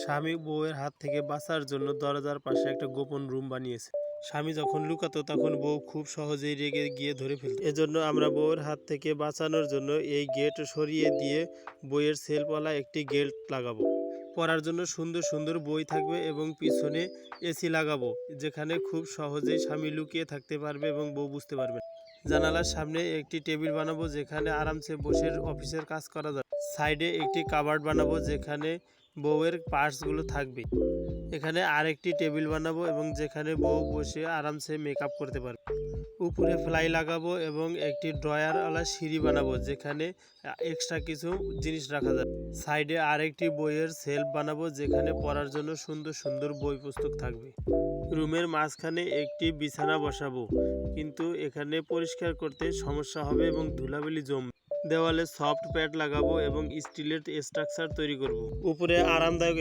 স্বামী বউয়ের হাত থেকে বাঁচার জন্য দরজার পাশে একটা গোপন রুম বানিয়েছে। স্বামী যখন লুকাতো তখন বউ খুব সহজেই রেগে গিয়ে ধরে ফেলত। এজন্য আমরা বউয়ের হাত থেকে বাঁচানোর জন্য এই গেট সরিয়ে দিয়ে বইয়ের সেলফওয়ালা একটি গেট লাগাবো। পড়ার জন্য সুন্দর সুন্দর বই থাকবে এবং পিছনে এসি লাগাবো, যেখানে খুব সহজেই স্বামী লুকিয়ে থাকতে পারবে এবং বউ বুঝতে পারবে না। জানালার সামনে একটি টেবিল বানাবো যেখানে আরামসে বসে অফিসের কাজ করা যাবে। সাইডে একটি কাবার্ড বানাবো যেখানে বউয়ের পার্টসগুলো থাকবে। এখানে আরেকটি টেবিল বানাবো এবং যেখানে বউ বসে আরামসে মেকআপ করতে পারবে। উপরে ফ্লাই লাগাবো এবং একটি ড্রয়ারওয়ালা সিঁড়ি বানাবো যেখানে এক্সট্রা কিছু জিনিস রাখা যাবে। সাইডে আরেকটি বইয়ের সেলফ বানাবো যেখানে পড়ার জন্য সুন্দর সুন্দর বই পুস্তক থাকবে। রুমের মাঝখানে একটি বিছানা বসাবো, কিন্তু এখানে পরিষ্কার করতে সমস্যা হবে এবং ধুলাবালি জমবে। দেওয়ালে সফট প্যাড লাগাবো এবং স্টিলের স্ট্রাকচার তৈরি করব। উপরে আরামদায়ক